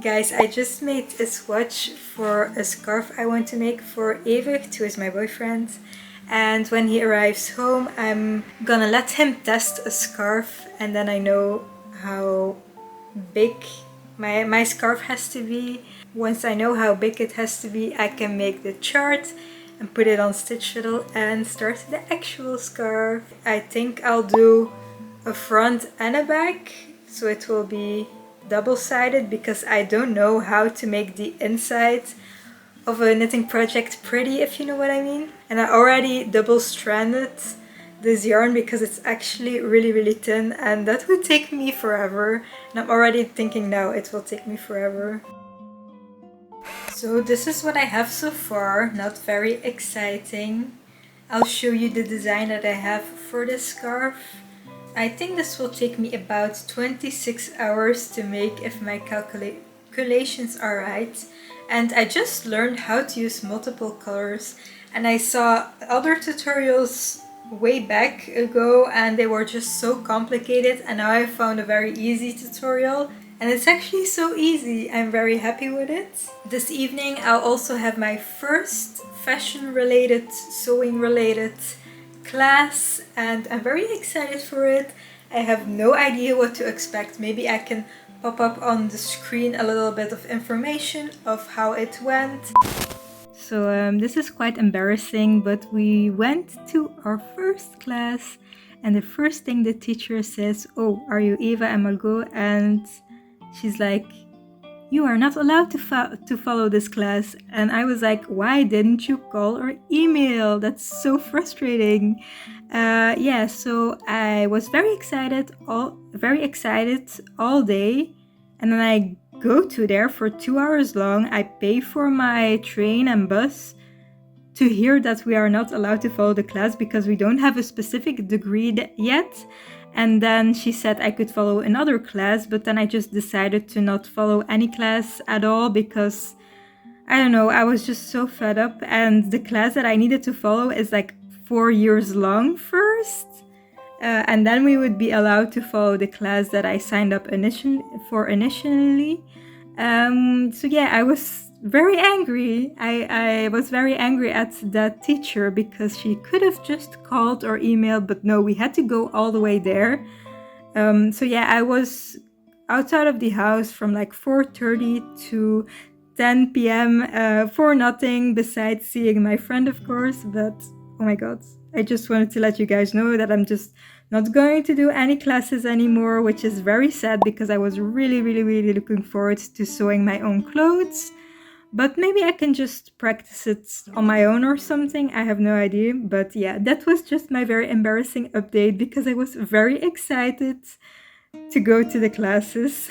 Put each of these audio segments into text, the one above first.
Guys, I just made a swatch for a scarf I want to make for Evert, who is my boyfriend. And when he arrives home, I'm gonna let him test a scarf, and then I know how big my scarf has to be. Once I know how big it has to be, I can make the chart and put it on Stitch Fiddle and start the actual scarf. I think I'll do a front and a back, so it will be double-sided, because I don't know how to make the inside of a knitting project pretty, if you know what I mean. And I already double-stranded this yarn because it's actually really thin, and that would take me forever. And I'm already thinking now it will take me forever. So this is what I have so far, not very exciting. I'll show you the design that I have for this scarf. I think this will take me about 26 hours to make if my calculations are right. And I just learned how to use multiple colors, and I saw other tutorials way back ago and they were just so complicated, and now I found a very easy tutorial. And it's actually so easy. I'm very happy with it. This evening I'll also have my first fashion related, sewing related class, and I'm very excited for it. I have no idea what to expect. Maybe I can pop up on the screen a little bit of information of how it went. So this is quite embarrassing, but we went to our first class, and the first thing the teacher says, "Oh, are you Eva and Margot?" And she's like, "You are not allowed to follow this class." And I was like, "Why didn't you call or email? That's so frustrating." Yeah, so I was very excited all day, and then I go to there for 2 hours long. I pay for my train and bus to hear that we are not allowed to follow the class because we don't have a specific degree yet. And then she said I could follow another class, but then I just decided to not follow any class at all because, I don't know, I was just so fed up. And the class that I needed to follow is like 4 years long first. And then we would be allowed to follow the class that I signed up initially. So yeah, I was very angry. I was very angry at that teacher because she could have just called or emailed, but no, we had to go all the way there. So yeah, I was outside of the house from like 4:30 to 10 p.m. For nothing besides seeing my friend, of course. But oh my god, I just wanted to let you guys know that I'm just not going to do any classes anymore, which is very sad because I was really looking forward to sewing my own clothes. But maybe I can just practice it on my own or something, I have no idea. But yeah, that was just my very embarrassing update because I was very excited to go to the classes.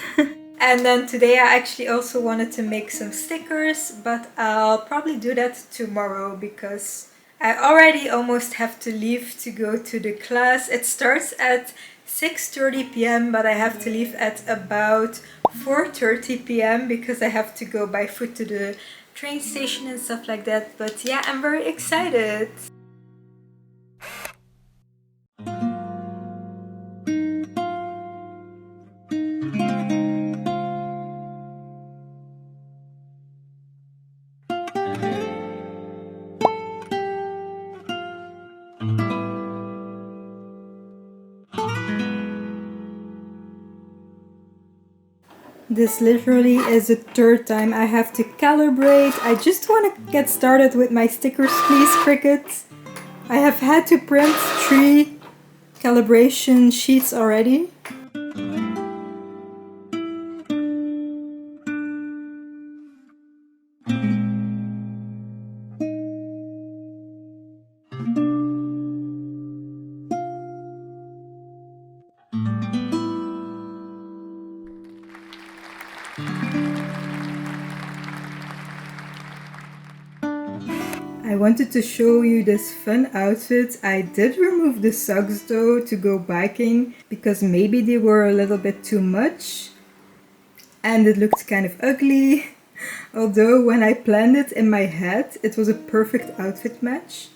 And then today I actually also wanted to make some stickers, but I'll probably do that tomorrow because I already almost have to leave to go to the class. It starts at 6:30 p.m. but I have to leave at about 4:30 p.m. because I have to go by foot to the train station and stuff like that. But yeah, I'm very excited. This literally is the third time I have to calibrate. I just want to get started with my stickers, please, Cricut. I have had to print 3 calibration sheets already. I wanted to show you this fun outfit. I did remove the socks though to go biking because maybe they were a little bit too much and it looked kind of ugly. Although when I planned it in my head, it was a perfect outfit match.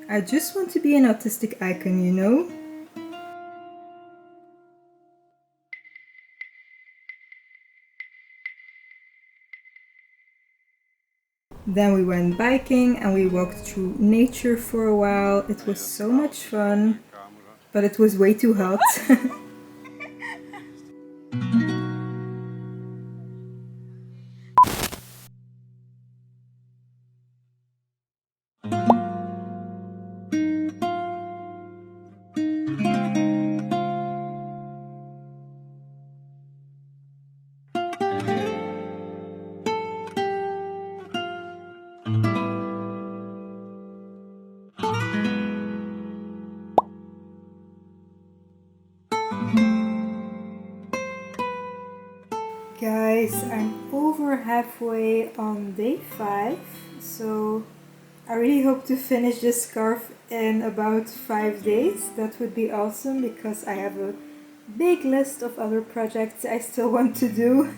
I just want to be an autistic icon, you know? Then we went biking and we walked through nature for a while. It was so much fun, but it was way too hot. Guys, I'm over halfway on day 5, so I really hope to finish this scarf in about 5 days. That would be awesome because I have a big list of other projects I still want to do.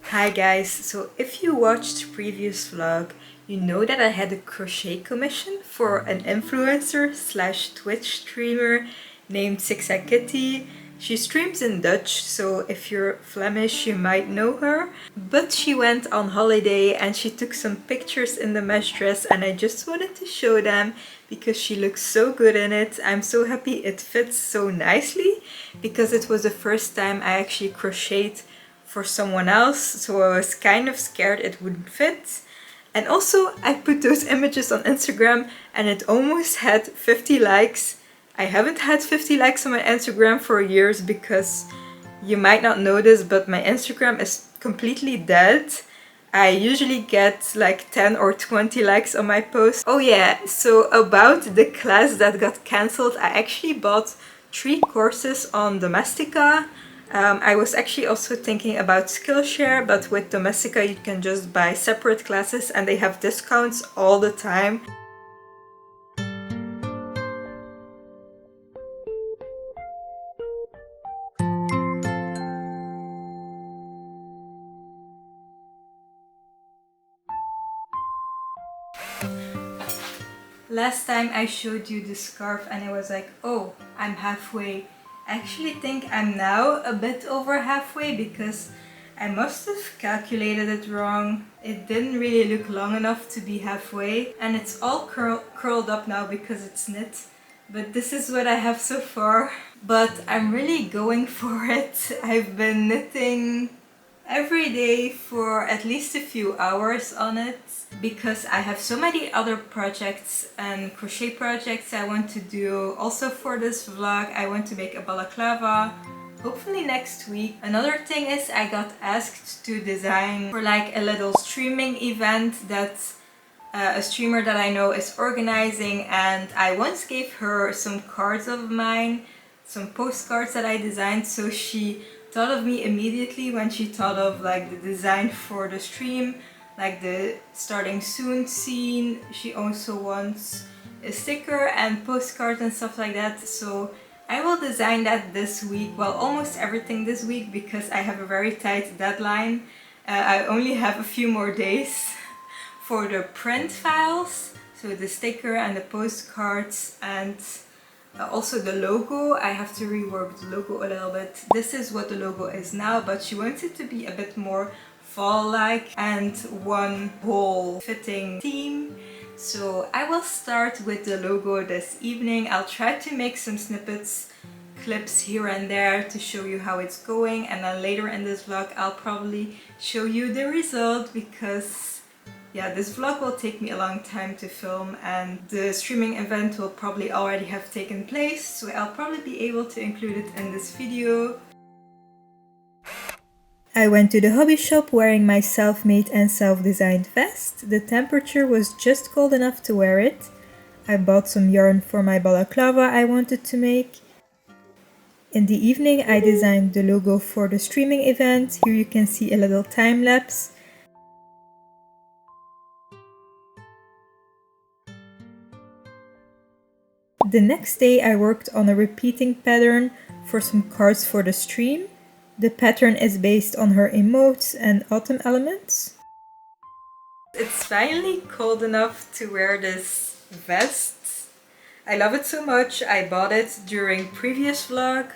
Hi guys, so if you watched the previous vlog, you know that I had a crochet commission for an influencer slash Twitch streamer named Zigzag Kitty. She streams in Dutch, so if you're Flemish you might know her. But she went on holiday and she took some pictures in the mesh dress and I just wanted to show them because she looks so good in it. I'm so happy it fits so nicely because it was the first time I actually crocheted for someone else, so I was kind of scared it wouldn't fit. And also I put those images on Instagram and it almost had 50 likes. I haven't had 50 likes on my Instagram for years because you might not know this, but my Instagram is completely dead. I usually get like 10 or 20 likes on my posts. Oh yeah, so about the class that got cancelled, I actually bought 3 courses on Domestika. I was actually also thinking about Skillshare, but with Domestika you can just buy separate classes and they have discounts all the time. Last time I showed you the scarf and I was like, oh, I'm halfway. I actually think I'm now a bit over halfway because I must have calculated it wrong. It didn't really look long enough to be halfway and it's all curled up now because it's knit. But this is what I have so far. But I'm really going for it. I've been knitting every day for at least a few hours on it because I have so many other projects and crochet projects I want to do. Also for this vlog I want to make a balaclava, hopefully next week. Another thing is I got asked to design for like a little streaming event that a streamer that I know is organizing, and I once gave her some cards of mine, some postcards that I designed, so she thought of me immediately when she thought of like the design for the stream, like the starting soon scene. She also wants a sticker and postcards and stuff like that, so I will design that this week, well almost everything this week because I have a very tight deadline. I only have a few more days for the print files, so the sticker and the postcards and also the logo. I have to rework the logo a little bit. This is what the logo is now, but she wants it to be a bit more fall-like and one whole fitting theme. So I will start with the logo this evening. I'll try to make some snippets, clips here and there to show you how it's going, and then later in this vlog I'll probably show you the result because yeah, this vlog will take me a long time to film and the streaming event will probably already have taken place, so I'll probably be able to include it in this video. I went to the hobby shop wearing my self-made and self-designed vest. The temperature was just cold enough to wear it. I bought some yarn for my balaclava I wanted to make. In the evening I designed the logo for the streaming event. Here you can see a little time lapse. The next day I worked on a repeating pattern for some cards for the stream. The pattern is based on her emotes and autumn elements. It's finally cold enough to wear this vest. I love it so much. I bought it during previous vlog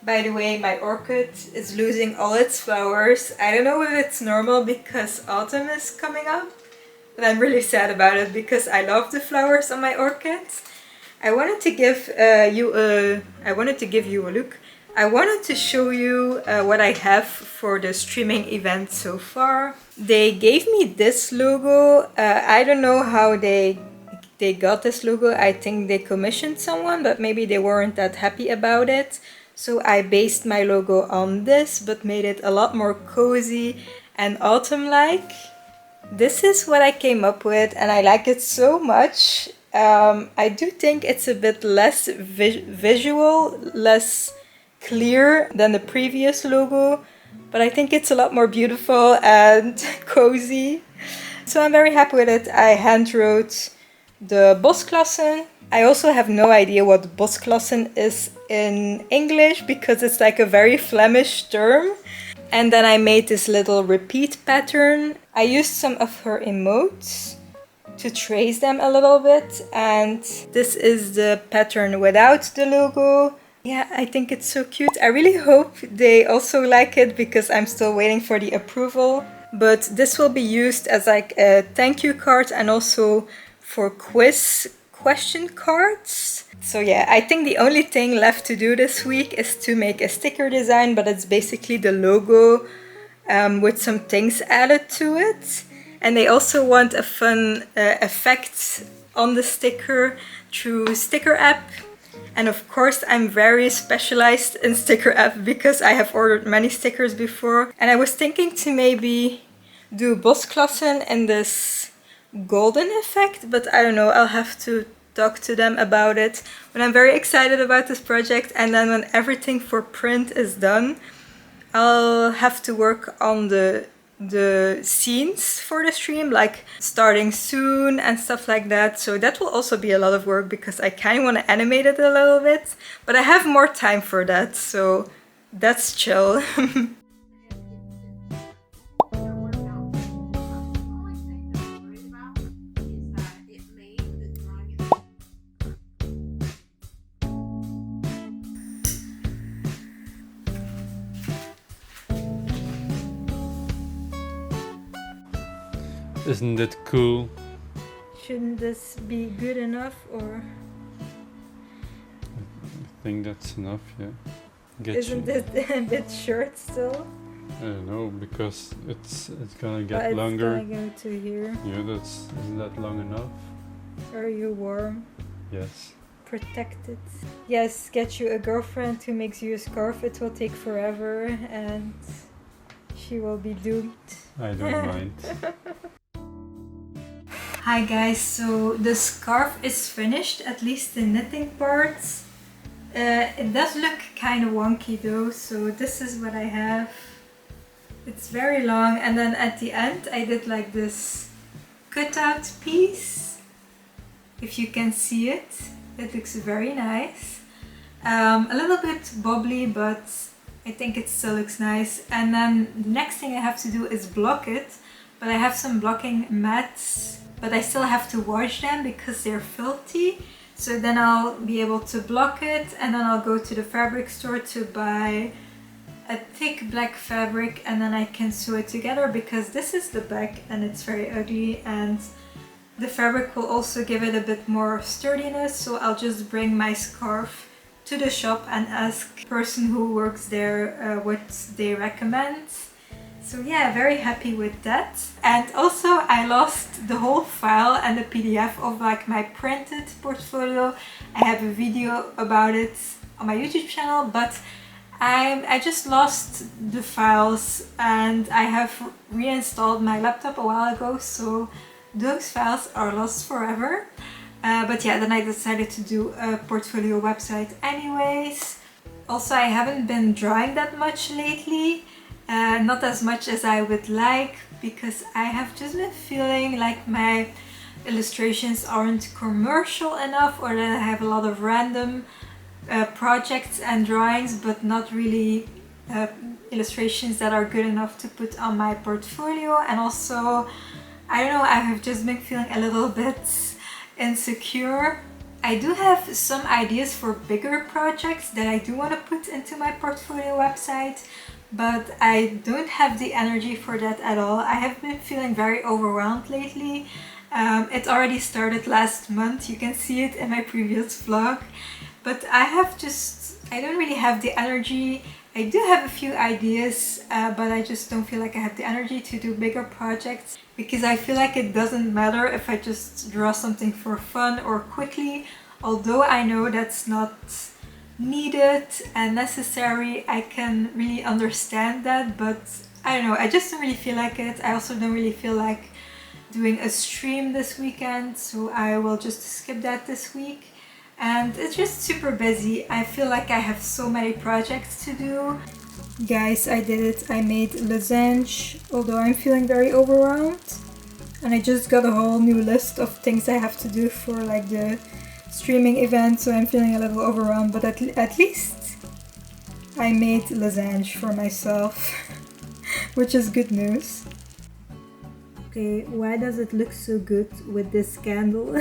By the way, my orchid is losing all its flowers. I don't know if it's normal because autumn is coming up, but I'm really sad about it because I love the flowers on my orchids. I wanted to give you a look. I wanted to show you what I have for the streaming event so far. They gave me this logo. I don't know how they got this logo. I think they commissioned someone, but maybe they weren't that happy about it. So I based my logo on this, but made it a lot more cozy and autumn-like. This is what I came up with, and I like it so much. I do think it's a bit less visual, less clear than the previous logo, but I think it's a lot more beautiful and cozy. So I'm very happy with it. I hand wrote the bosklassen. I also have no idea what bosklassen is in English because it's like a very Flemish term. And then I made this little repeat pattern. I used some of her emotes to trace them a little bit, and this is the pattern without the logo. Yeah, I think it's so cute. I really hope they also like it because I'm still waiting for the approval. But this will be used as like a thank you card and also for quiz question cards. So yeah, I think the only thing left to do this week is to make a sticker design, but it's basically the logo with some things added to it. And they also want a fun effect on the sticker through Sticker App. And of course I'm very specialized in Sticker App because I have ordered many stickers before. And I was thinking to maybe do bosklassen in this golden effect, but I don't know, I'll have to talk to them about it. But I'm very excited about this project, and then when everything for print is done, I'll have to work on the scenes for the stream, like starting soon and stuff like that. So that will also be a lot of work because I kind of want to animate it a little bit, but I have more time for that, so that's chill. Isn't it cool? Shouldn't this be good enough, or? I think that's enough, yeah. Isn't it a bit short still? I don't know, because it's gonna get It's longer. gonna go to here. Yeah, isn't that long enough? Are you warm? Yes. Protected. Yes, get you a girlfriend who makes you a scarf. It will take forever and she will be doomed. I don't mind. Hi guys, so the scarf is finished, at least the knitting parts. It does look kind of wonky though, so this is what I have. It's very long, and then at the end I did like this cutout piece. If you can see it, it looks very nice. A little bit bobbly, but I think it still looks nice. And then the next thing I have to do is block it, but I have some blocking mats, but I still have to wash them because they're filthy. So then I'll be able to block it, and then I'll go to the fabric store to buy a thick black fabric, and then I can sew it together because this is the back and it's very ugly, and the fabric will also give it a bit more sturdiness. So I'll just bring my scarf to the shop and ask the person who works there what they recommend. So yeah, very happy with that. And also I lost the whole file and the PDF of like my printed portfolio. I have a video about it on my YouTube channel, but I just lost the files, and I have reinstalled my laptop a while ago, so those files are lost forever. But yeah, then I decided to do a portfolio website anyways. Also, I haven't been drawing that much lately. Not as much as I would like, because I have just been feeling like my illustrations aren't commercial enough, or that I have a lot of random projects and drawings, but not really illustrations that are good enough to put on my portfolio. And also, I don't know, I have just been feeling a little bit insecure I do have some ideas for bigger projects that I do want to put into my portfolio website, but I don't have the energy for that at all. I have been feeling very overwhelmed lately. It already started last month, you can see it in my previous vlog, but I don't really have the energy. I do have a few ideas, but I just don't feel like I have the energy to do bigger projects, because I feel like it doesn't matter if I just draw something for fun or quickly, although I know that's not needed and necessary. I can really understand that, but I don't know, I just don't really feel like it. I also don't really feel like doing a stream this weekend, so I will just skip that this week. And it's just super busy. I feel like I have so many projects to do. Guys, I did it. I made lasagna, although I'm feeling very overwhelmed. And I just got a whole new list of things I have to do for like the streaming event, so I'm feeling a little overwhelmed, but at least I made lasagna for myself, which is good news. Okay, why does it look so good with this candle?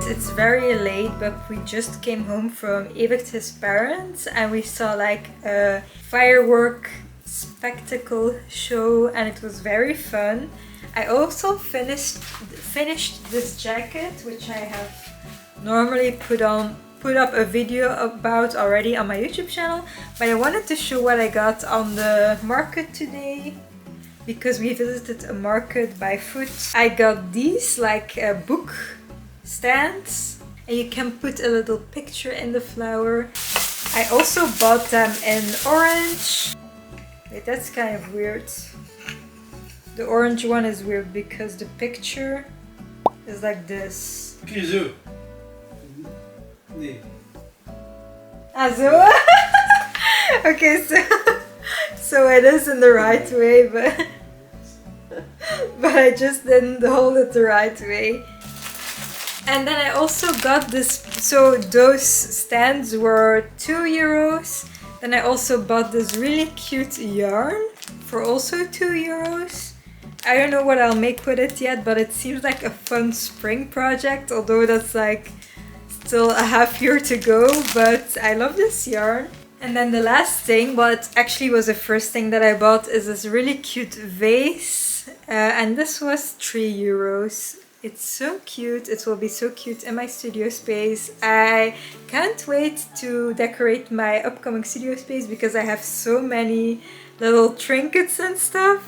It's very late, but we just came home from Evict's parents and we saw like a firework spectacle show, and it was very fun. I also finished this jacket, which I have normally put up a video about already on my YouTube channel, but I wanted to show what I got on the market today, because we visited a market by foot. I got these like book stands, and you can put a little picture in the flower. I also bought them in orange. Wait, that's kind of weird. The orange one is weird because the picture is like this. Also? Okay, so it is in the right way, but I just didn't hold it the right way. And then I also got this, so those stands were €2. Then I also bought this really cute yarn for also €2. I don't know what I'll make with it yet, but it seems like a fun spring project, although that's like still a half year to go, but I love this yarn. And then the last thing, well, it actually was the first thing that I bought, is this really cute vase, and this was €3. It's so cute. It will be so cute in my studio space. I can't wait to decorate my upcoming studio space because I have so many little trinkets and stuff.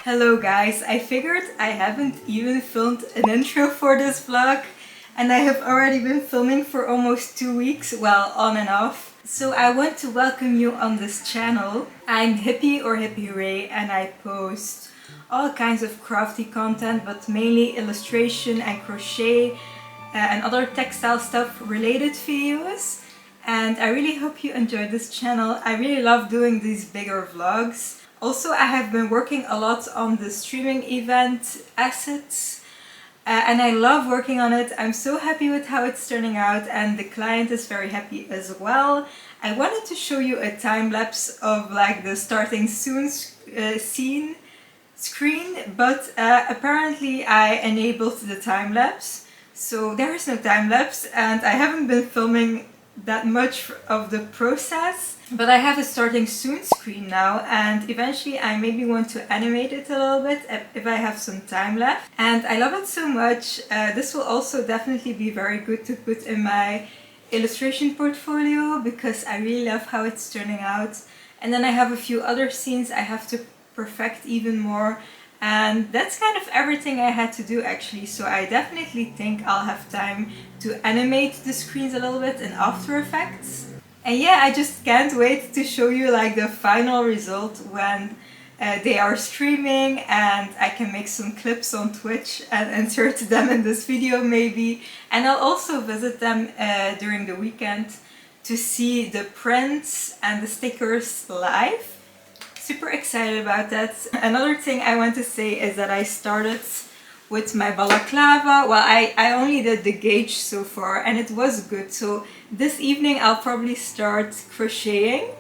Hello guys, I figured I haven't even filmed an intro for this vlog, and I have already been filming for almost 2 weeks, well, on and off. So I want to welcome you on this channel. I'm Hippie or Hippie Hooray, and I post all kinds of crafty content, but mainly illustration and crochet and other textile stuff related videos. And I really hope you enjoy this channel. I really love doing these bigger vlogs. Also, I have been working a lot on the streaming event assets, and I love working on it. I'm so happy with how it's turning out, and the client is very happy as well. I wanted to show you a time-lapse of like the starting soon screen, but apparently I enabled the time-lapse, so there is no time-lapse, and I haven't been filming that much of the process. But I have a starting soon screen now, and eventually I maybe want to animate it a little bit if I have some time left. And I love it so much. This will also definitely be very good to put in my illustration portfolio because I really love how it's turning out. And then I have a few other scenes I have to perfect even more. And that's kind of everything I had to do actually. So I definitely think I'll have time to animate the screens a little bit in After Effects. And yeah, I just can't wait to show you like the final result when they are streaming, and I can make some clips on Twitch and insert them in this video maybe. And I'll also visit them during the weekend to see the prints and the stickers live. Super excited about that. Another thing I want to say is that I started with my balaclava. Well, I only did the gauge so far and it was good. So this evening I'll probably start crocheting.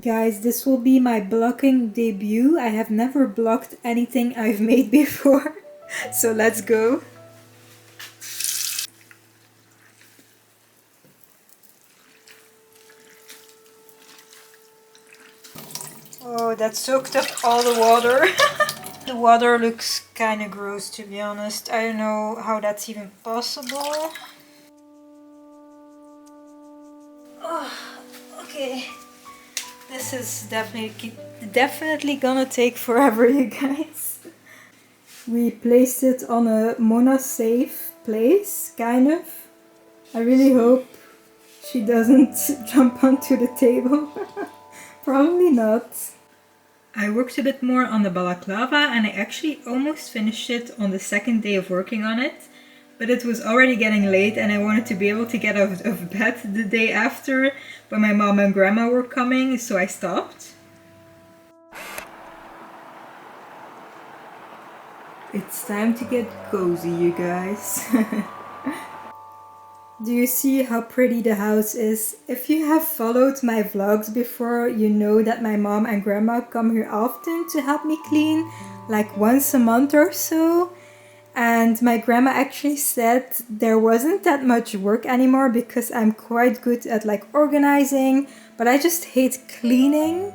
Guys, this will be my blocking debut. I have never blocked anything I've made before. So let's go. Oh, that soaked up all the water. The water looks kind of gross, to be honest. I don't know how that's even possible. Oh, okay. This is definitely gonna take forever, you guys. We placed it on a Mona safe place, kind of. I really hope she doesn't jump onto the table. Probably not. I worked a bit more on the balaclava and I actually almost finished it on the second day of working on it. But it was already getting late and I wanted to be able to get out of bed the day after when my mom and grandma were coming, so I stopped. It's time to get cozy, you guys. Do you see how pretty the house is? If you have followed my vlogs before, you know that my mom and grandma come here often to help me clean, like once a month or so. And my grandma actually said there wasn't that much work anymore because I'm quite good at like organizing, but I just hate cleaning,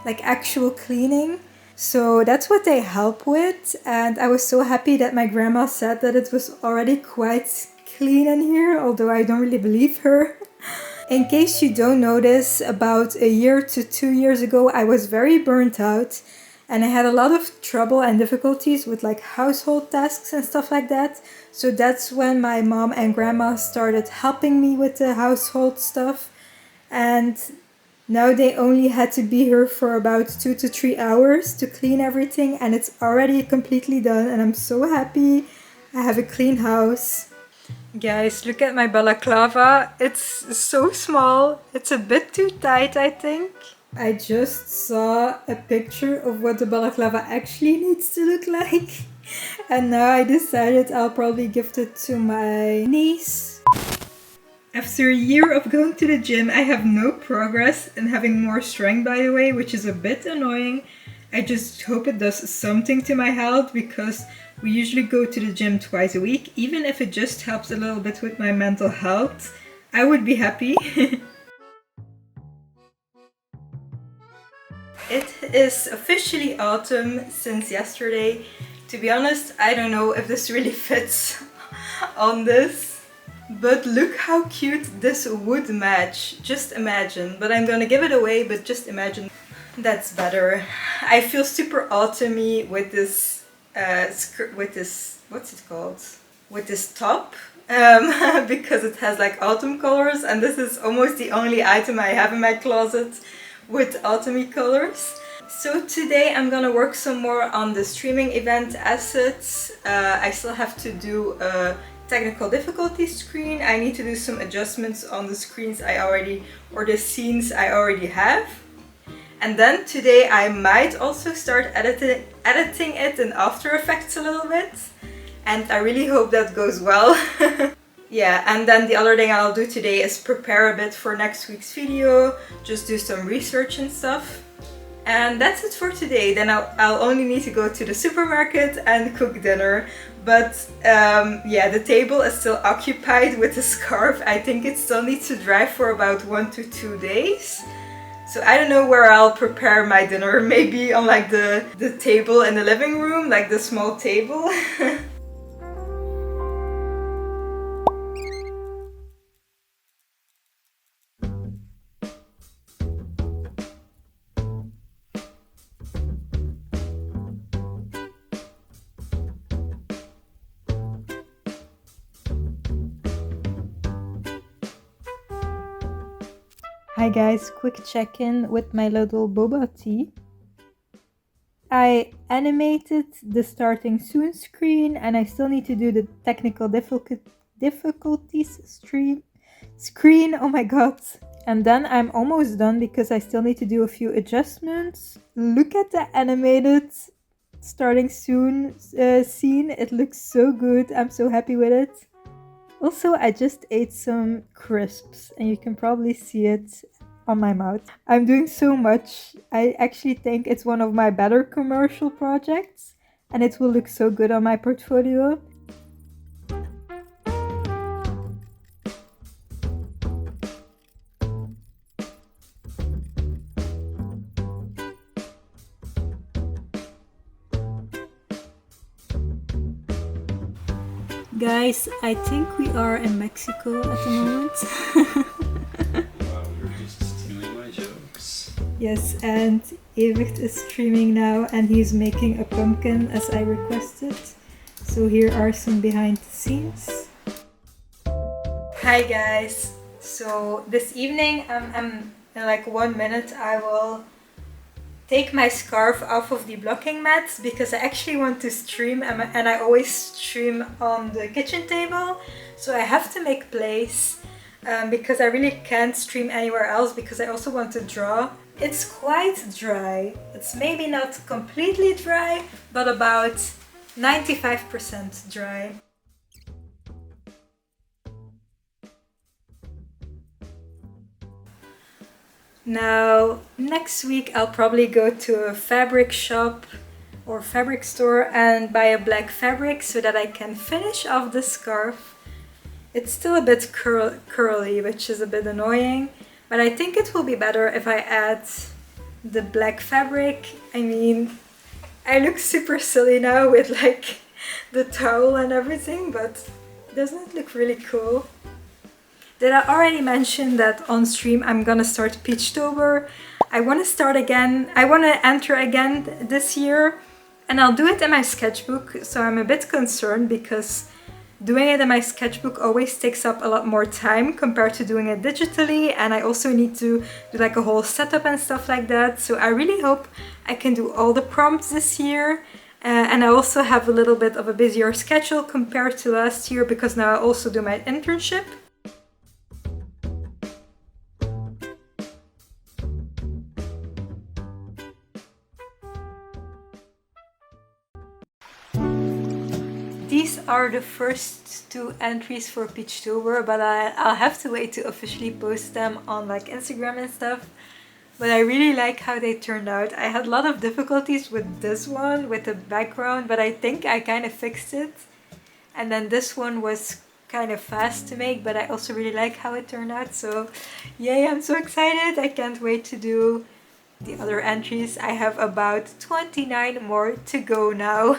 like actual cleaning. So that's what they help with. And I was so happy that my grandma said that it was already quite clean in here, although I don't really believe her. In case you don't notice, about a year to 2 years ago, I was very burnt out. And I had a lot of trouble and difficulties with like household tasks and stuff like that. So that's when my mom and grandma started helping me with the household stuff. And now they only had to be here for about 2 to 3 hours to clean everything. And it's already completely done. And I'm so happy I have a clean house. Guys, look at my balaclava. It's so small. It's a bit too tight, I think. I just saw a picture of what the balaclava actually needs to look like. And now I decided I'll probably gift it to my niece. After a year of going to the gym, I have no progress in having more strength, by the way, which is a bit annoying. I just hope it does something to my health because we usually go to the gym twice a week. Even if it just helps a little bit with my mental health, I would be happy. It is officially autumn since yesterday. To be honest, I don't know if this really fits on this. But look how cute this would match. Just imagine. But I'm gonna give it away, but just imagine. That's better. I feel super autumny with this what's it called? With this top. Because it has like autumn colors, and this is almost the only item I have in my closet with autumny colors. So today I'm gonna work some more on the streaming event assets. I still have to do a technical difficulty screen. I need to do some adjustments on the screens or the scenes I already have. And then today I might also start editing it in After Effects a little bit. And I really hope that goes well. Yeah, and then the other thing I'll do today is prepare a bit for next week's video, just do some research and stuff. And that's it for today. Then I'll only need to go to the supermarket and cook dinner. But yeah, the table is still occupied with the scarf. I think it still needs to dry for about 1 to 2 days. So I don't know where I'll prepare my dinner. Maybe on like the table in the living room, like the small table. Hi guys, quick check-in with my little boba tea. I animated the starting soon screen and I still need to do the technical difficulties screen, oh my god. And then I'm almost done because I still need to do a few adjustments. Look at the animated starting soon scene, it looks so good, I'm so happy with it. Also, I just ate some crisps and you can probably see it on my mouth. I'm doing so much. I actually think it's one of my better commercial projects and it will look so good on my portfolio. Guys, I think we are in Mexico at the moment. Wow, you're just stealing my jokes. Yes, and Evert is streaming now and he's making a pumpkin as I requested. So here are some behind the scenes. Hi guys! So this evening, in like 1 minute, I will take my scarf off of the blocking mat because I actually want to stream and I always stream on the kitchen table, so I have to make place because I really can't stream anywhere else because I also want to draw. It's quite dry. It's maybe not completely dry, but about 95% dry. Now, next week I'll probably go to a fabric shop or fabric store and buy a black fabric so that I can finish off the scarf. It's still a bit curly, which is a bit annoying, but I think it will be better if I add the black fabric. I mean, I look super silly now with like the towel and everything, but doesn't it look really cool? Did I already mention that on stream I'm gonna start Peachtober? I want to start again, I want to enter again this year and I'll do it in my sketchbook, so I'm a bit concerned because doing it in my sketchbook always takes up a lot more time compared to doing it digitally, and I also need to do like a whole setup and stuff like that, so I really hope I can do all the prompts this year. And I also have a little bit of a busier schedule compared to last year because now I also do my internship. These are the first 2 entries for Peachtober, but I'll have to wait to officially post them on like Instagram and stuff. But I really like how they turned out. I had a lot of difficulties with this one, with the background, but I think I kind of fixed it. And then this one was kind of fast to make, but I also really like how it turned out. So yay, I'm so excited. I can't wait to do the other entries. I have about 29 more to go now.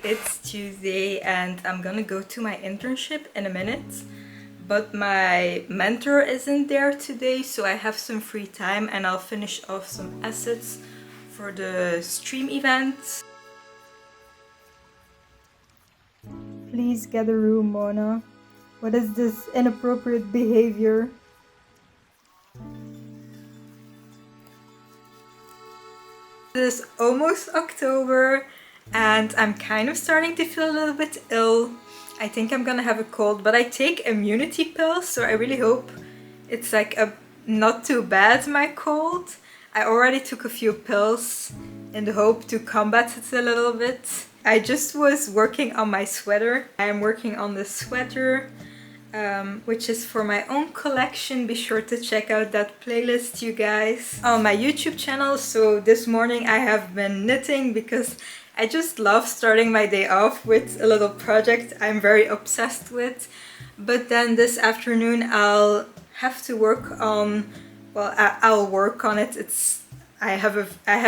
It's Tuesday and I'm gonna go to my internship in a minute, but my mentor isn't there today, so I have some free time and I'll finish off some assets for the stream event. Please get a room, Mona. What is this inappropriate behavior? It is almost October and I'm kind of starting to feel a little bit ill. I think I'm gonna have a cold, but I take immunity pills, so I really hope it's like not too bad, my cold. I already took a few pills in the hope to combat it a little bit. I just was working on my sweater. I'm working on this sweater, which is for my own collection. Be sure to check out that playlist, you guys, on my YouTube channel. So this morning I have been knitting because I just love starting my day off with a little project I'm very obsessed with. But then this afternoon I'll have to work on, well, I'll work on it. I have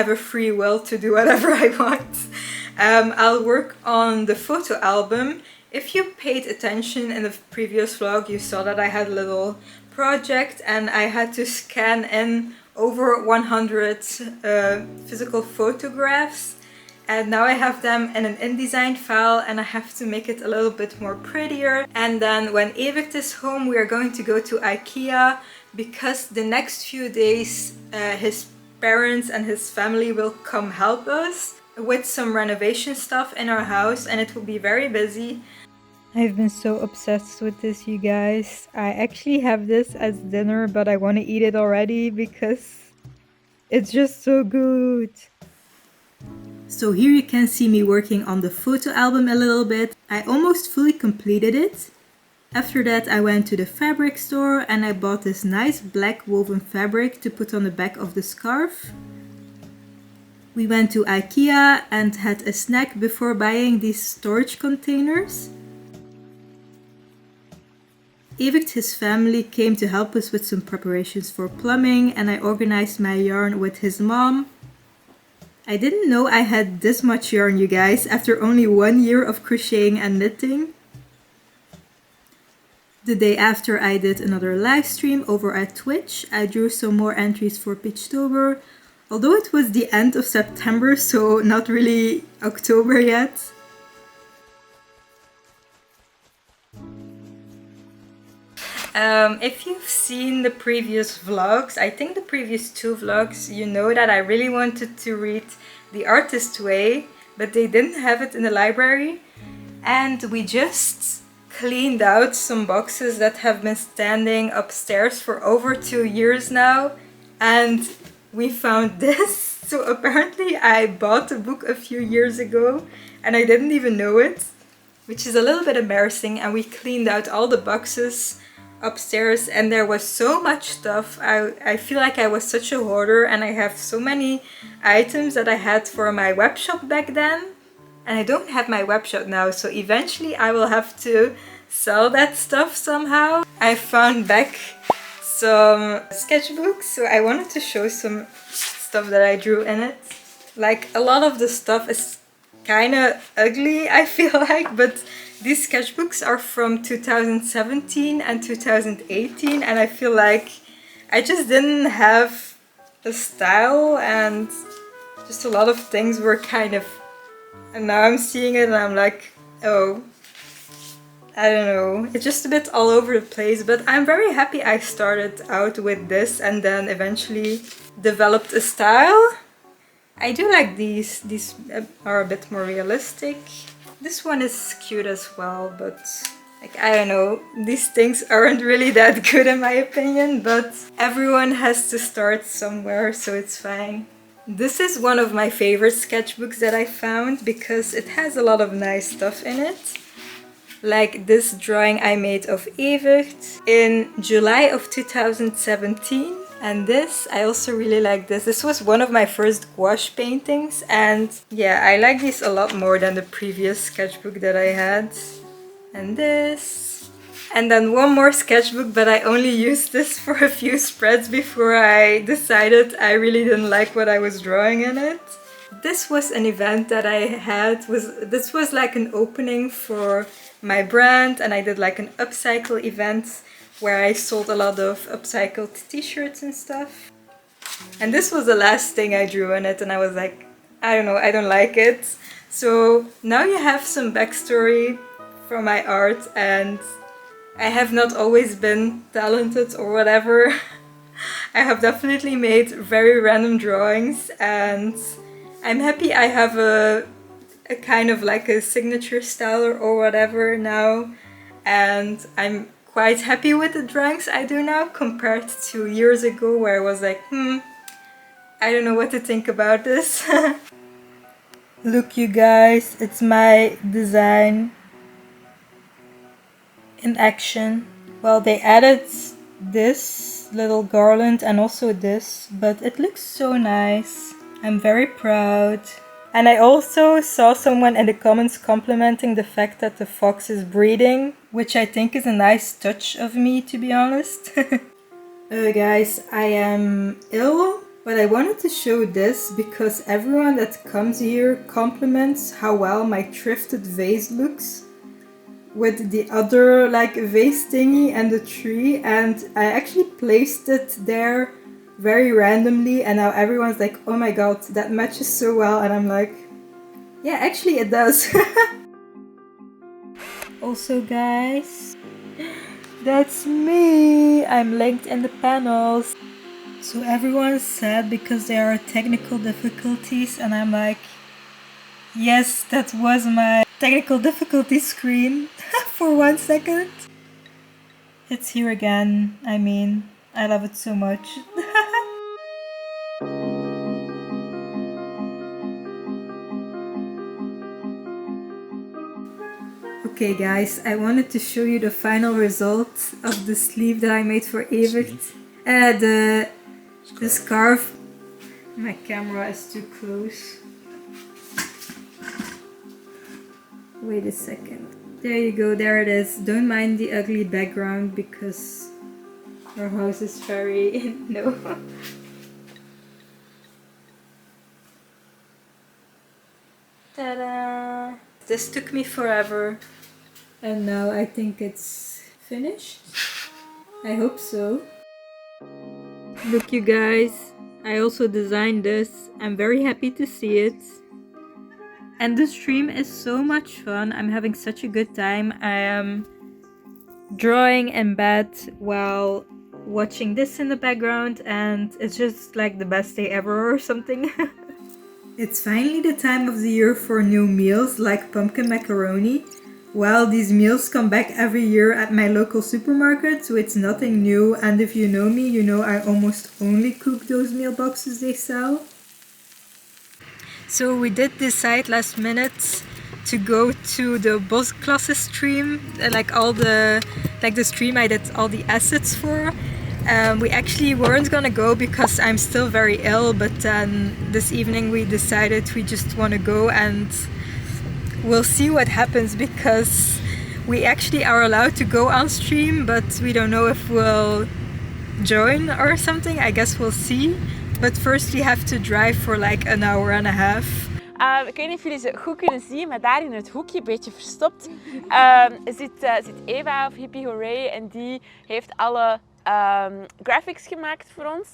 a free will to do whatever I want. I'll work on the photo album. If you paid attention in the previous vlog, you saw that I had a little project and I had to scan in over 100 physical photographs. And now I have them in an InDesign file and I have to make it a little bit more prettier. And then when Evert is home, we are going to go to IKEA because the next few days his parents and his family will come help us with some renovation stuff in our house and it will be very busy. I've been so obsessed with this, you guys. I actually have this as dinner, but I want to eat it already because it's just so good. So here you can see me working on the photo album a little bit. I almost fully completed it. After that I went to the fabric store and I bought this nice black woven fabric to put on the back of the scarf. We went to IKEA and had a snack before buying these storage containers. Evert, his family, came to help us with some preparations for plumbing and I organized my yarn with his mom. I didn't know I had this much yarn, you guys, after only 1 year of crocheting and knitting. The day after I did another live stream over at Twitch. I drew some more entries for Peachtober, although it was the end of September, so not really October yet. If you've seen the previous vlogs, I think the previous 2 vlogs, you know that I really wanted to read The Artist's Way, but they didn't have it in the library. And we just cleaned out some boxes that have been standing upstairs for over 2 years now. And we found this. So apparently I bought the book a few years ago and I didn't even know it, which is a little bit embarrassing. And we cleaned out all the boxes upstairs and there was so much stuff. I feel like I was such a hoarder and I have so many items that I had for my web shop back then and I don't have my web shop now, so eventually I will have to sell that stuff somehow. I found back some sketchbooks, so I wanted to show some stuff that I drew in it. Like, a lot of the stuff is kind of ugly, I feel like, but these sketchbooks are from 2017 and 2018 and I feel like I just didn't have a style and just a lot of things were kind of... And now I'm seeing it and I'm like, oh, I don't know. It's just a bit all over the place, but I'm very happy I started out with this and then eventually developed a style. I do like these. These are a bit more realistic. This one is cute as well, but like, I don't know, these things aren't really that good in my opinion, but everyone has to start somewhere, so it's fine. This is one of my favorite sketchbooks that I found because it has a lot of nice stuff in it. Like this drawing I made of Evert in July of 2017. And this, I also really like this. This was one of my first gouache paintings and yeah, I like these a lot more than the previous sketchbook that I had. And this. And then one more sketchbook, but I only used this for a few spreads before I decided I really didn't like what I was drawing in it. This was an event that I had. This was like an opening for my brand and I did like an upcycle event where I sold a lot of upcycled t-shirts and stuff. And this was the last thing I drew in it and I was like, I don't know, I don't like it. So now you have some backstory from my art and I have not always been talented or whatever. I have definitely made very random drawings and I'm happy I have a kind of like a signature style or whatever now, and I'm quite happy with the drawings I do now compared to years ago where I was like, I don't know what to think about this. Look you guys, it's my design in action. Well, they added this little garland and also this, but it looks so nice. I'm very proud. And I also saw someone in the comments complimenting the fact that the fox is breathing, which I think is a nice touch of me, to be honest. Guys, I am ill, but I wanted to show this because everyone that comes here compliments how well my thrifted vase looks with the other like vase thingy and the tree, and I actually placed it there very randomly, and now everyone's like, oh my god, that matches so well, and I'm like, yeah, actually it does. Also guys, that's me! I'm linked in the panels. So everyone's sad because there are technical difficulties, and I'm like, yes, that was my technical difficulty screen for 1 second. It's here again. I mean, I love it so much. Okay guys, I wanted to show you the final result of the sleeve that I made for Evert. The scarf. My camera is too close. Wait a second. There you go, there it is. Don't mind the ugly background because our house is very... no. Ta-da! This took me forever. And now I think it's finished. I hope so. Look you guys, I also designed this. I'm very happy to see it. And the stream is so much fun. I'm having such a good time. I am drawing in bed while watching this in the background, and it's just like the best day ever or something. It's finally the time of the year for new meals like pumpkin macaroni. Well, these meals come back every year at my local supermarket, so it's nothing new, and if you know me, you know I almost only cook those meal boxes they sell. So we did decide last minute to go to the Bosklasse stream, like the stream I did all the assets for. We actually weren't gonna go because I'm still very ill, but then this evening we decided we just want to go, and we'll see what happens because we actually are allowed to go on stream, but we don't know if we'll join or something. I guess we'll see. But first we have to drive for like an hour and a half. Ik weet niet of jullie ze goed kunnen zien, maar daar in het hoekje, een beetje verstopt, zit Eva of Hippie Hooray, en die heeft alle graphics gemaakt voor ons.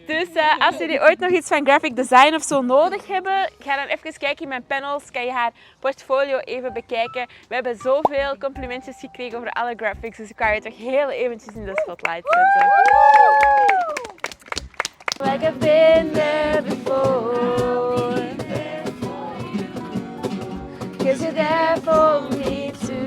Dus als jullie ooit nog iets van graphic design of zo nodig hebben, ga dan even kijken in mijn panels, kan je haar portfolio even bekijken. We hebben zoveel complimentjes gekregen over alle graphics, dus ik kan je toch heel eventjes in de spotlight zetten. Like I've been there before, 'cause you're there for me too.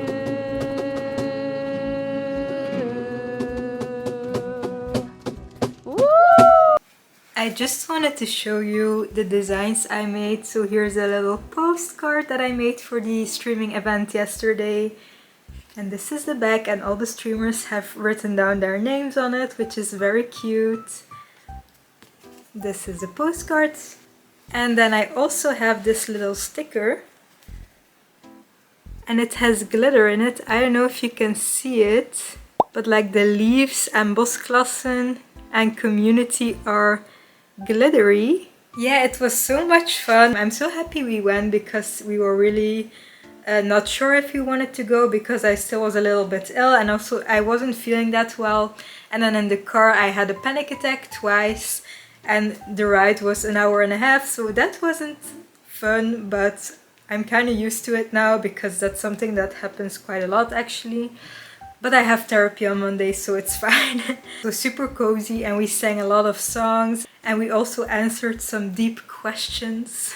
I just wanted to show you the designs I made. So here's a little postcard that I made for the streaming event yesterday. And this is the back, and all the streamers have written down their names on it, which is very cute. This is the postcard. And then I also have this little sticker. And it has glitter in it. I don't know if you can see it, but like the leaves and Bosklassen and community are glittery. Yeah, it was so much fun. I'm so happy we went because we were really not sure if we wanted to go because I still was a little bit ill, and also I wasn't feeling that well. And then in the car I had a panic attack twice, and the ride was an hour and a half, so that wasn't fun, but I'm kind of used to it now because that's something that happens quite a lot actually. But I have therapy on Monday, so it's fine. It was super cozy, and we sang a lot of songs, and we also answered some deep questions.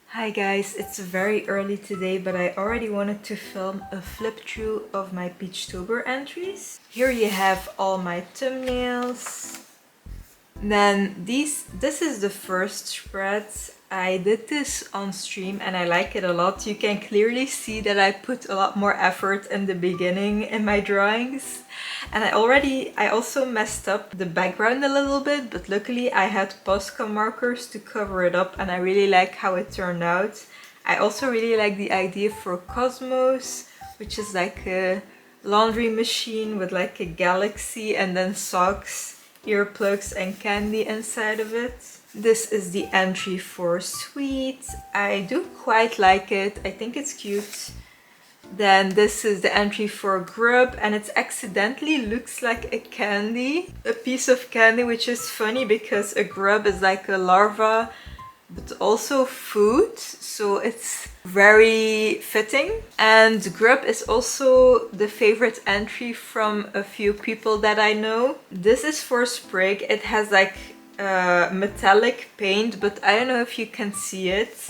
Hi guys, it's very early today, but I already wanted to film a flip through of my Peachtober entries. Here you have all my thumbnails, Then this is the first spread. I did this on stream and I like it a lot. You can clearly see that I put a lot more effort in the beginning in my drawings. And I also messed up the background a little bit, but luckily I had Posca markers to cover it up and I really like how it turned out. I also really like the idea for Cosmos, which is like a laundry machine with like a galaxy and then socks, earplugs and candy inside of it. This is the entry for Sweet. I do quite like it. I think it's cute. Then this is the entry for Grub, and it accidentally looks like a candy, a piece of candy, which is funny because a grub is like a larva but also food, so it's very fitting. And Grub is also the favorite entry from a few people that I know. This is for Sprig. It has like metallic paint, but I don't know if you can see it.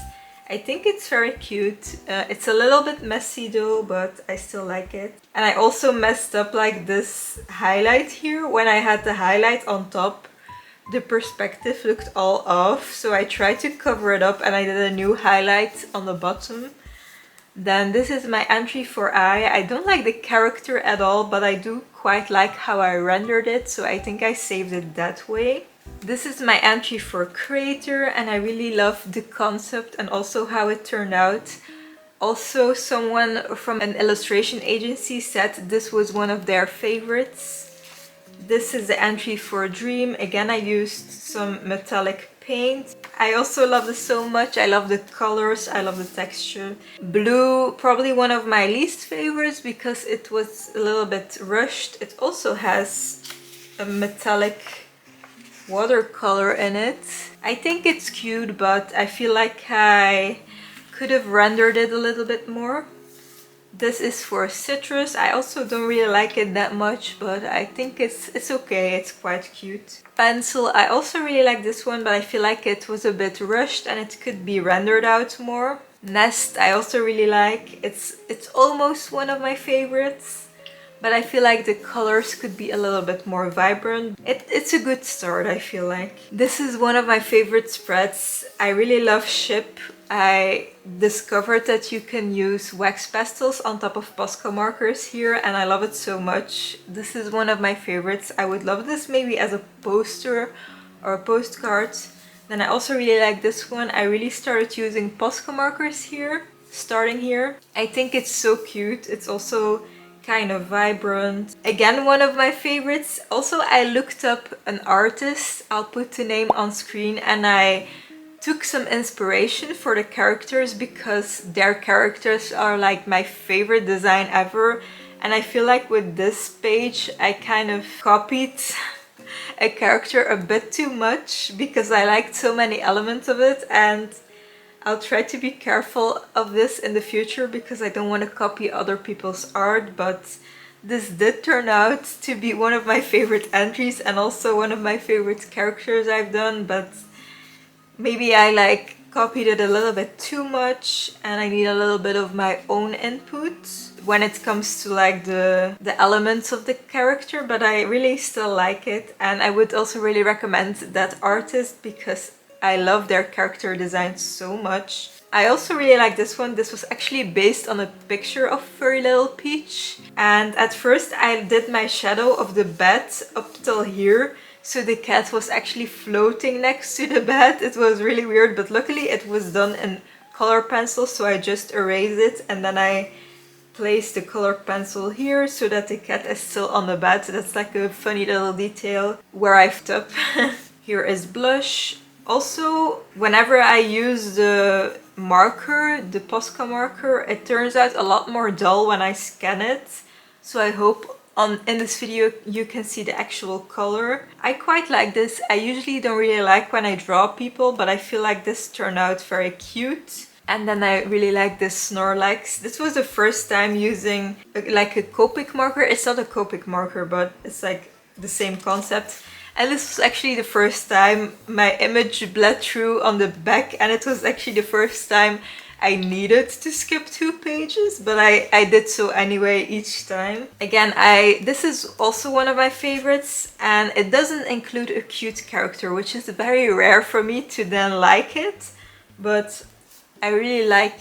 I think it's very cute. It's a little bit messy though, but I still like it. And I also messed up like this highlight here. When I had the highlight on top, the perspective looked all off, so I tried to cover it up and I did a new highlight on the bottom. Then this is my entry for Eye. I don't like the character at all, but I do quite like how I rendered it, so I think I saved it that way. This is my entry for Creator, and I really love the concept and also how it turned out. Also, someone from an illustration agency said this was one of their favorites. This is the entry for Dream. Again, I used some metallic paint. I also love this so much. I love the colors, I love the texture. Blue, probably one of my least favorites because it was a little bit rushed. It also has a metallic watercolor in it. I think it's cute, but I feel like I could have rendered it a little bit more. This is for Citrus. I also don't really like it that much, but I think it's okay. It's quite cute. Pencil, I also really like this one, but I feel like it was a bit rushed and it could be rendered out more. Nest, I also really like. It's almost one of my favorites, but I feel like the colors could be a little bit more vibrant. It's a good start, I feel like. This is one of my favorite spreads. I really love Ship. I discovered that you can use wax pastels on top of Posca markers here, and I love it so much. This is one of my favorites. I would love this maybe as a poster or a postcard. Then I also really like this one. I really started using Posca markers here, starting here. I think it's so cute. It's also kind of vibrant. Again, one of my favorites. Also, I looked up an artist. I'll put the name on screen, and I took some inspiration for the characters because their characters are like my favorite design ever. And I feel like with this page, I kind of copied a character a bit too much because I liked so many elements of it, and I'll try to be careful of this in the future because I don't want to copy other people's art, but this did turn out to be one of my favorite entries and also one of my favorite characters I've done, but maybe I like copied it a little bit too much and I need a little bit of my own input when it comes to like the elements of the character, but I really still like it, and I would also really recommend that artist because I love their character design so much. I also really like this one. This was actually based on a picture of Furry Little Peach, and at first I did my shadow of the bed up till here, so the cat was actually floating next to the bed. It was really weird, but luckily it was done in color pencil, so I just erased it and then I placed the color pencil here so that the cat is still on the bed. That's like a funny little detail where I fucked up. Here is blush. Also, whenever I use the marker, the Posca marker, it turns out a lot more dull when I scan it. So I hope in this video you can see the actual color. I quite like this. I usually don't really like when I draw people, but I feel like this turned out very cute. And then I really like this Snorlax. This was the first time using like a Copic marker. It's not a Copic marker, but it's like the same concept. And this was actually the first time my image bled through on the back, and it was actually the first time I needed to skip 2 pages, but I did so anyway each time. Again, this is also one of my favorites, and it doesn't include a cute character, which is very rare for me to then like it, but I really like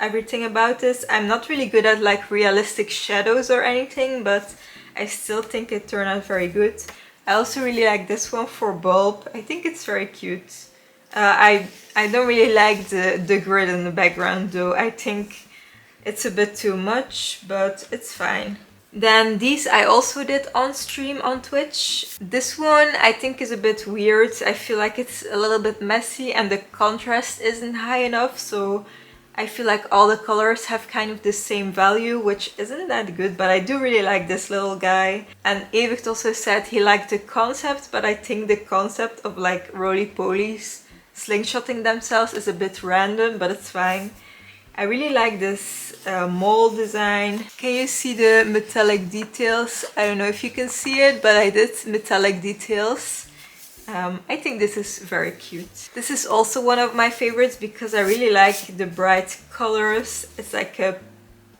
everything about this. I'm not really good at like realistic shadows or anything, but I still think it turned out very good. I also really like this one for Bulb. I think it's very cute. I don't really like the grid in the background though. I think it's a bit too much, but it's fine. Then these I also did on stream on Twitch. This one I think is a bit weird. I feel like it's a little bit messy and the contrast isn't high enough, so I feel like all the colors have kind of the same value, which isn't that good, but I do really like this little guy. And Evicht also said he liked the concept, but I think the concept of like roly-polies slingshotting themselves is a bit random, but it's fine. I really like this mold design. Can you see the metallic details? I don't know if you can see it, but I did metallic details. I think this is very cute. This is also one of my favorites because I really like the bright colors. It's like a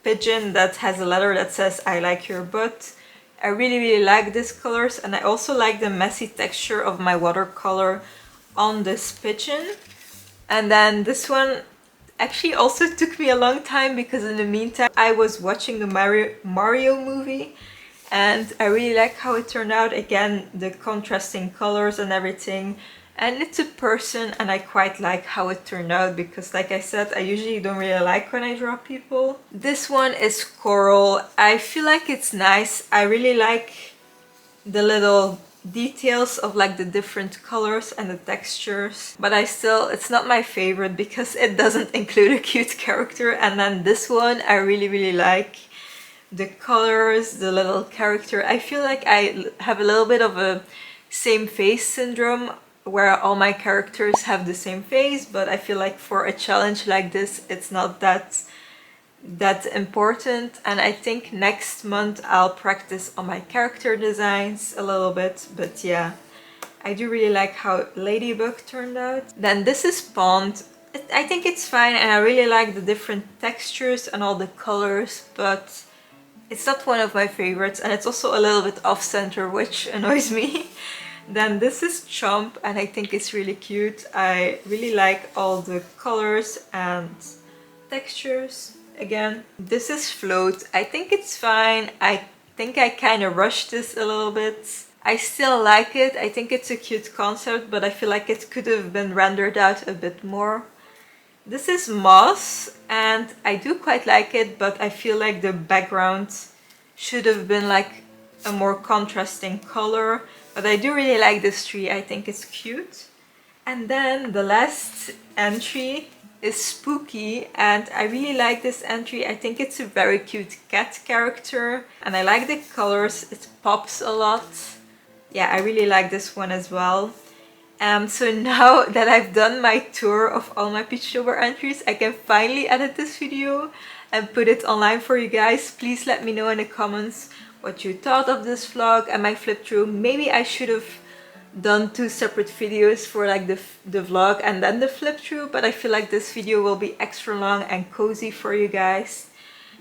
pigeon that has a letter that says "I like your butt." I really like these colors, and I also like the messy texture of my watercolor on this pigeon. And then this one actually also took me a long time because in the meantime I was watching the Mario movie, and I really like how it turned out. Again, the contrasting colors and everything. And it's a person, and I quite like how it turned out because, like I said, I usually don't really like when I draw people. This one is Coral. I feel like it's nice. I really like the little details of like the different colors and the textures, but it's not my favorite because it doesn't include a cute character. And then this one I really like the colors, the little character. I feel like I have a little bit of a same face syndrome where all my characters have the same face, but I feel like for a challenge like this it's not that important. And I think next month I'll practice on my character designs a little bit, but yeah, I do really like how Ladybug turned out. Then this is Pond. I think it's fine, and I really like the different textures and all the colors, but it's not one of my favorites, and it's also a little bit off-center, which annoys me. Then this is Chomp, and I think it's really cute. I really like all the colors and textures. Again, this is Float. I think it's fine. I think I kind of rushed this a little bit. I still like it. I think it's a cute concept, but I feel like it could have been rendered out a bit more. This is Moss, and I do quite like it, but I feel like the background should have been like a more contrasting color. But I do really like this tree. I think it's cute. And then the last entry is Spooky, and I really like this entry. I think it's a very cute cat character, and I like the colors. It pops a lot. Yeah, I really like this one as well. So now that I've done my tour of all my Peachtober entries, I can finally edit this video and put it online for you guys. Please let me know in the comments what you thought of this vlog and my flip through. Maybe I should have done 2 separate videos for like the vlog and then the flip through, but I feel like this video will be extra long and cozy for you guys.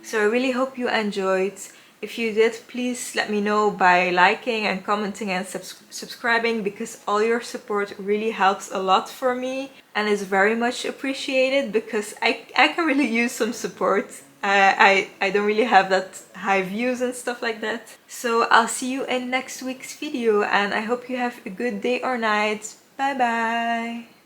So I really hope you enjoyed. If you did, please let me know by liking and commenting and subscribing, because all your support really helps a lot for me and is very much appreciated, because I can really use some support. I don't really have that high views and stuff like that. So I'll see you in next week's video, and I hope you have a good day or night. Bye bye!